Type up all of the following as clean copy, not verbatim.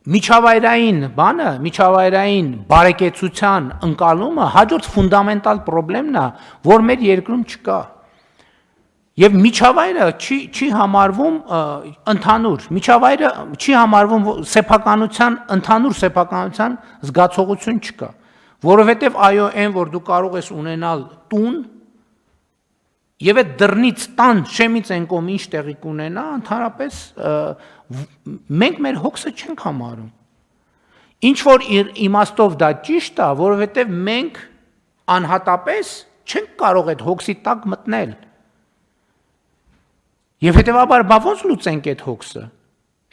միջավայրային բանը, միջավայրային բարեկեցության ընկալումը հաջորդ ֆունդամենտալ խնդիրն է, որ մեր երկրում չկա։ Եվ միջավայրը չի համարվում ընդհանուր, միջավայրը չի համարվում սեփականության, ընդհանուր սեփականության զգացողություն չկա, որովհետև այո, այն որ դու կարող ես ունենալ տուն, եւ այդ դռնից տան շեմից են կողմ ինչ տեղի կունենա, ընդհանրապես մենք մեր հոգսը չենք համարում։ Ինչ որ իմաստով դա ճիշտ է, որովհետև մենք անհատապես չենք կարող այդ հոգսի տակ մտնել։ Եվ հետևաբար բա ոնց լուծենք այդ հոգսը։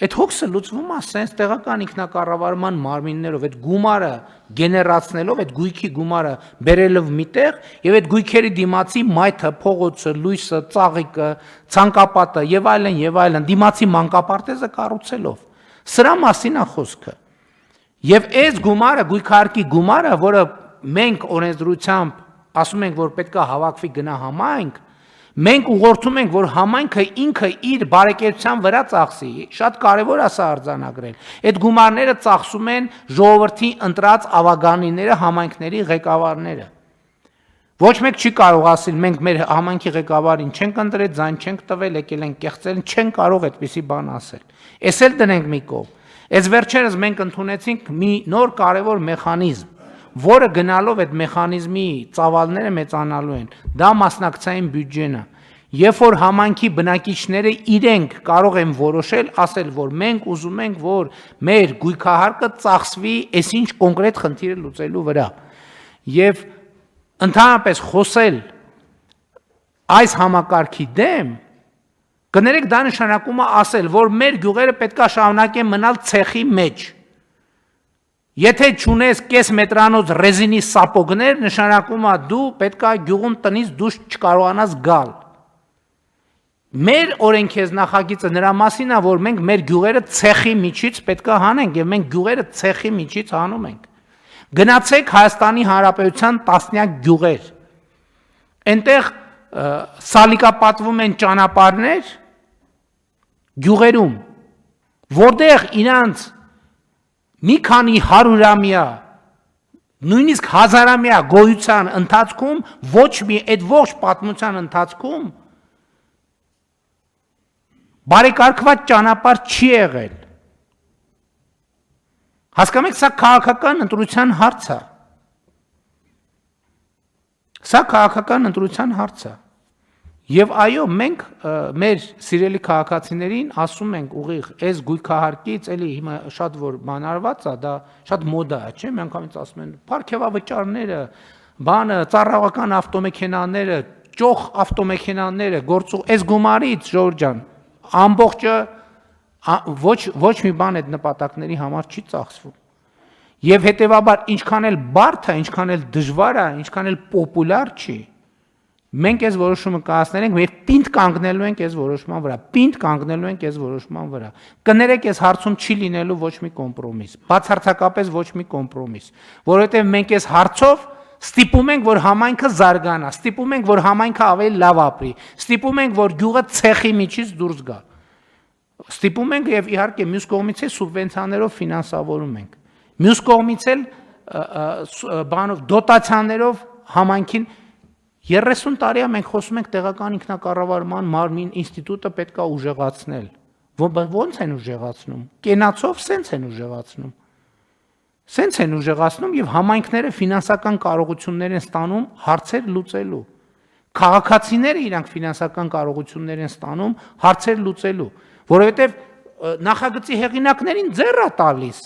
Այդ հոգսը լուծվում է սենց տեղական ինքնակառավարման մարմիններով, այդ գումարը գեներացնելով, այդ գույքի գումարը բերելով միտեղ եւ այդ գույքերի դիմացի մայթը, փողոցը, լույսը, ծաղիկը, ցանկապատը եւ այլն, դիմացի մանկապարտեզը կառուցելով։ Սրա մասին է խոսքը։ Եվ այս գումարը, գույքարկի գումարը, որը մենք օրենսդրությամբ ասում ենք, որ պետք է հավաքվի գնա համայնք, մենք ուղղորդում ենք, որ համայնքը ինքը իր բարեկեցության վրա ծախսի, շատ կարևոր է սա արձանագրել։ Այդ գումարները ծախսում են ժողովրդի ընտրած ավագանիները, համայնքների ղեկավարները։ Ոչ մեկ չի կարող ասել, մենք մեր համայնքի ղեկավարին չենք ընտրել, ձայն չենք տվել, եկել են կեղծել, չեն կարող այդպիսի բան ասել։ Էս էլ դնենք մի կողմ։ Այս վերջերս մենք ընդունեցինք մի նոր կարևոր մեխանիզմ, որը գնալով այդ մեխանիզմի ծավալները մեծանալու են, դա մասնակցային բյուջեն է, երբ որ համայնքի բնակիչները իրենք կարող են որոշել, ասել, որ մենք ուզում ենք, որ մեր գույքահարկը ծախսվի այսինչ կոնկրետ խնդիրը լուծելու վրա, եւ ընդհանրապես խոսել այս համակարգի դեմ, կներեք դա նշանակում է ասել, որ մեր գյուղերը պետք է շարունակեն մնալ ցեխի մեջ։ Եթե չունես կես մետրանոց ռեզինի սապոգներ, նշանակում է դու պետք է գյուղում տնից դուրս չկարողանաս գալ։ Մեր օրենքեզ նախագիծը նրա մասին է, որ մենք մեր գյուղերը ցեխի միջից պետք է հանենք եւ մենք գյուղերը ցեխի միջից հանում ենք։ Գնացեք Հայաստանի Հանրապետության տասնյակ գյուղեր։ Այնտեղ սալիկապատվում են ճանապարհներ գյուղերում, որտեղ իրանց մի քանի հարյուրամյա, նույնիսկ հազարամյա գոյության ընթացքում ոչ մի այդ ողջ պատմության ընթացքում բարեկարգված ճանապարհ չի եղել։ Հասկանում եք, սա քաղաքական ընտրության հարց է։ Սա քաղաքական ընտրության հարց է։ Եվ այո, մենք մեր սիրելի քաղաքացիներին ասում ենք ուղիղ, այս գույքահարկից էլի հիմա շատ որ բանարված է, դա շատ մոդա է, չէ՞, միանգամից ասում են, փարքևավճարները, բանը, ծառայական ավտոմեքենաները, ճոխ ավտոմեքենաները, գործող, այս գումարից, Ժորժ ջան, ամբողջը ոչ մի բան այդ նպատակների համար չի ծախսվում։ Եվ հետևաբար ինչքան էլ բարդ է, ինչքան էլ դժվար է, ինչքան էլ պոպուլյար չի, մենք այս որոշումը կայացնենք, եւ պինդ կանգնելու ենք այս որոշման վրա, պինդ կանգնելու ենք այս որոշման վրա։ Կներեք, այս հարցում չի լինելու ոչ մի կոմպրոմիս, բացարձակապես ոչ մի կոմպրոմիս, որովհետեւ մենք այս հարցով ստիպում ենք, որ համայնքը զարգանա, ստիպում ենք, որ համայնքը ավելի լավ ապրի, ստիպում ենք, որ գյուղը ցեխի միջից դուրս գա։ Ստիպում ենք եւ իհարկե մյուս կողմից է սուբվենցիաներով ֆինանսավորում ենք։ Մյուս կողմից էլ բանով դոտացիաներով համայնքին 30 տարի է մենք խոսում ենք տեղական ինքնակառավարման մարմին ինստիտուտը պետք է ուժեղացնել։ Ոնց են ուժեղացնում։ Կենացով սենց են ուժեղացնում։ Սենց են ուժեղացնում եւ համայնքները ֆինանսական կարողություններ են ստանում հարցեր լուծելու։ Քաղաքացիները իրանք ֆինանսական կարողություններ են ստանում հարցեր լուծելու, որովհետեւ նախագծի հեղինակներին ձեռ է տալիս,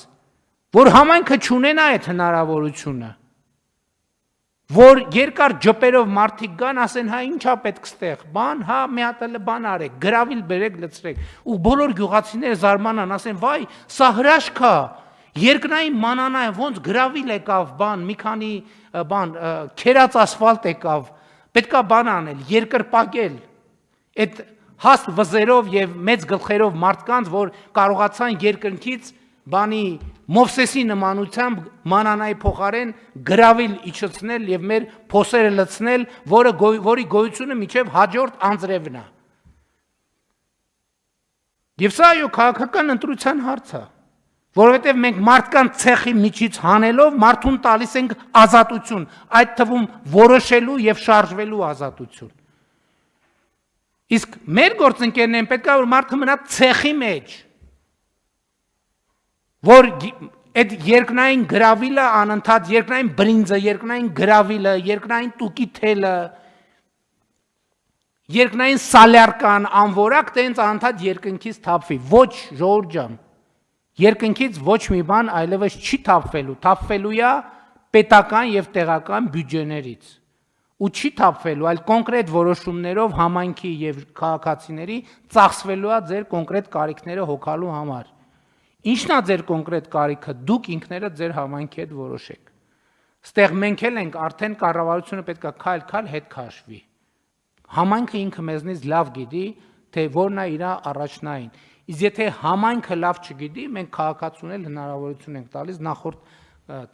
որ համայնքը չունենա այդ հնարավորությունը, որ երկար ջպերով մարդիկ գան, ասեն, հա ինչա պետք ստեղ, բան, հա մի հատ էլ բան արեք, գրավիլ բերեք, լցրեք, ու բոլոր գյուղացիները զարմանան, ասեն, վայ, սա հրաշք է, երկնային մանանա է, ոնց գրավիլ եկավ, բան, մի քանի բան, քերած ասֆալտ եկավ, պետքա բան անել, երկրպագել, այդ հաստ վզերով եւ մեծ գլխերով մարդկանց, որ կարողացան երկնքից բանի Մովսեսի նմանությամբ մանանայի փոխարեն գրավիլ իջեցնել եւ մեր փոսերը լցնել, որի գոյությունը միջև հաջորդ անձրևն է։ Եվ սա այո քաղաքական ընտրության հարց է։ Որովհետև մենք մարդկանց ցեխի միջից հանելով մարդուն տալիս ենք ազատություն, այդ թվում որոշելու եւ շարժվելու ազատություն։ Իսկ մեր գործընկերներն պետք է որ մարդը մնա ցեխի մեջ, որ այդ երկնային գրավիլը անընդհատ երկնային բրինձը, երկնային գրավիլը, երկնային տուկի թելը, երկնային սալյարկան, անվորակ տենց անընդհատ երկնքից թափվի։ Ոչ, ժողովուրդ ջան, երկնքից ոչ մի բան այլևս չի թափվելու, թափվելու է պետական եւ տեղական բյուջեներից։ Ու չի թափվելու, այլ կոնկրետ որոշումներով համայնքի եւ քաղաքացիների ծախսվելու է ձեր կոնկրետ կարիքները հոգալու համար։ Ինչն է ձեր կոնկրետ կարիքը, դուք ինքներդ ձեր համայնքի հետ որոշեք։ Ստեղ մենք էլ ենք արդեն կառավարությունը պետք է քայլ-քայլ հետ քաշվի։ Համայնքը ինքը մեզնից լավ գիտի, թե որն է իր առաջնային։ Իսկ եթե համայնքը լավ չգիտի, մենք քաղաքացուն էլ հնարավորություն ենք տալիս, նախորդ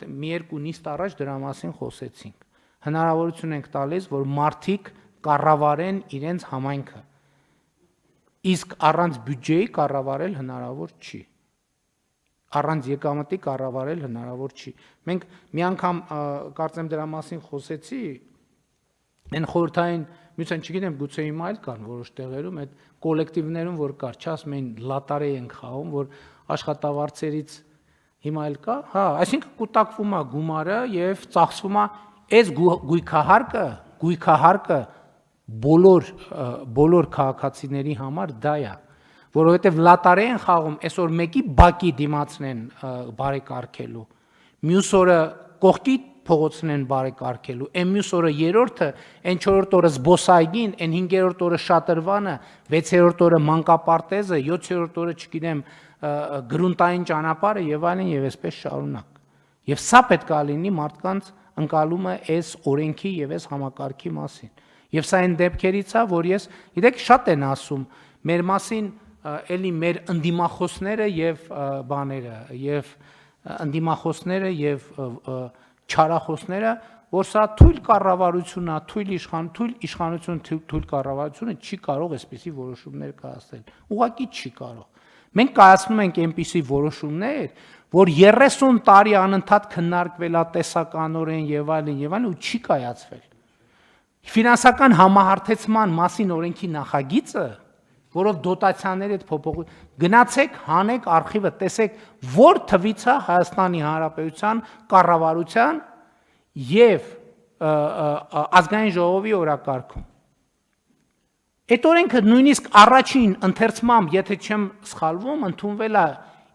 մի երկու նիստ առաջ դրա մասին խոսեցինք։ Հնարավորություն ենք տալիս, որ մարդիկ կառավարեն իրենց համայնքը։ Իսկ առանց բյուջեի կառավարել հնարավոր չի։ Առանց եկամտի կառավարել հնարավոր չի։ Մենք մի անգամ կարծեմ դրա մասին խոսեցի, այն խորհրդային միության չգիտեմ, գուցե հիմա էլ կան որոշ տեղերում այդ կոլեկտիվներում որ կար, չասում էին լատարե են խաղում, որ աշխատավարձերից հիմա էլ կա, հա, այսինքն կուտակվում է գումարը եւ ծախսվում է այս գույքահարկը բոլոր քաղաքացիների համար դա է, որովհետև լատարե են խաղում, այսօր մեկի բակի դիմացնեն բարեկարգելու, մյուս օրը կողքի փողոցնեն բարեկարգելու, այն մյուս օրը երրորդը, այն չորրորդ օրը զբոսայգին, այն հինգերորդ օրը շատրվանը, վեցերորդ օրը մանկապարտեզը, յոթերորդ օրը չգիտեմ գրունտային ճանապարհը եւ այլն եւ այսպես շարունակ։ Եվ սա պետք է լինի մարդկանց ընկալումը այս օրենքի եւ այս համակարգի մասին։ Եվ սա այն դեպքերից է, որ ես, գիտեք, շատ են ասում մեր մասին էլի մեր ընդդիմախոսները եւ բաները եւ ընդդիմախոսները եւ չարախոսները, որ սա թույլ կառավարություն է, թույլ իշխանություն, թույլ կառավարությունը չի կարող այսպիսի որոշումներ կայացնել։ Ուղղակի չի կարող։ Մենք կայացնում ենք այնպիսի որոշումներ, որ 30 տարի անընդհատ քննարկվել է տեսականորեն եւ այլն ու չի կայացվել։ Ֆինանսական համահարթեցման մասին օրենքի նախագիծը, որով դոտացիաների հետ փոփոխություն, գնացեք, հանեք արխիվը, տեսեք, որ թվից է Հայաստանի Հանրապետության կառավարության եւ ազգային ժողովի օրակարգում։ Այդ օրենքը նույնիսկ առաջին ընթերցմամբ, եթե չեմ սխալվում, ընդունվել է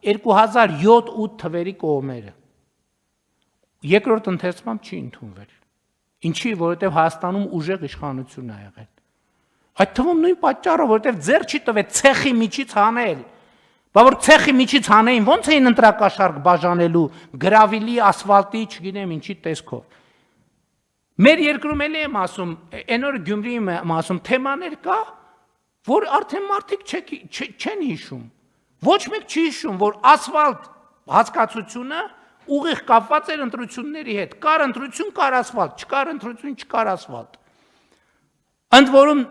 2007-8 թվերի կողմերը։ Երկրորդ ընթերցմամբ չի ընդունվել։ Ինչի, որովհետև Հայաստանում ուժեղ իշխանություն է եղել։ Այդ թվում նույն պատճառով, որովհետև ձեռ չի տվել ցեխի միջից հանել։ Բա որ ցեխի միջից հանեին, ո՞նց էին ընտրակաշարք բաժանելու գրավիլի, ասֆալտի, չգիտեմ ինչի տեսքով։ Մեր երկրում էլ եմ ասում, այն օր Գյումրիում եմ ասում, թեմաներ կա, որ արդեն մարդիկ չեն հիշում։ Ոչ մեկ չի հիշում, որ ասֆալտ հասկացությունը ուղիղ կապված էր ընտրությունների հետ։ Կար ընտրություն, կար ասֆալտ, չկար ընտրություն, չկար ասֆալտ։ Ընդ որում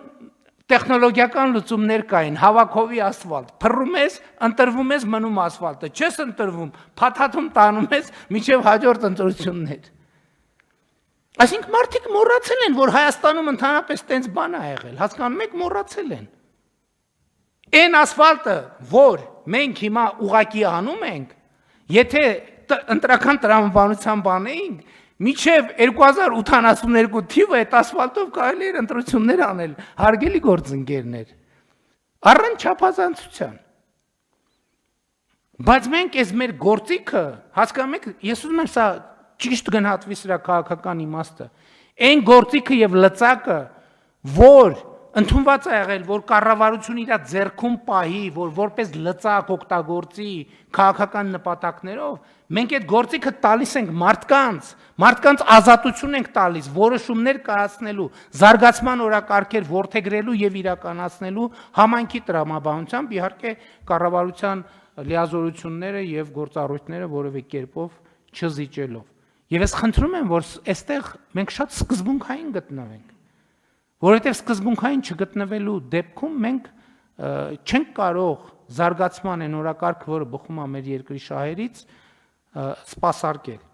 տեխնոլոգիական լուծումներ կային, հավաքովի ասֆալտ, փռում ես, ընտրվում ես, մնում ասֆալտը, չես ընտրվում, փաթաթում տանում ես մինչև հաջորդ ընտրություններ։ Այսինքն մարդիկ մոռացել են, որ Հայաստանում ընդհանրապես տենց բան է եղել, հասկանում եք, մոռացել են։ Այն ասֆալտը, որ մենք հիմա ուղակի անում ենք, եթե ընտրական տրամաբանության բան էինք, մինչև 2082 թիվը այդ ասֆալտով կարելի էր ընտրություններ անել, հարգելի գործընկերներ, առանց չափազանցության։ Բայց մենք այս մեր գործիքը, հասկանում եք, ես ուզում եմ սա ճիշտ գնահատվի սրա քաղաքական իմաստը, այն գործիքը եւ լծակը, որ ընդունված է եղել, որ կառավարությունը իր ձեռքում պահի, որ որպես լծակ օգտագործի քաղաքական նպատակներով, մենք այդ գործիքը տալիս ենք մարդկանց ազատություն ենք տալիս, որոշումներ կայացնելու, զարգացման օրակարգեր որդեգրելու եւ իրականացնելու համայնքի տրամաբանությամբ, իհարկե կառավարության լիազորությունները եւ գործառույթները որևէ կերպով չզիջելով։ Եվ ես խնդրում եմ, որ այստեղ մենք շատ սկզբունքային գտնվենք, որովհետև սկզբունքային չգտնվելու դեպքում մենք չենք կարող զարգացման այն օրակարգը, որը բխում է մեր երկրի շահերից, սպասարկել։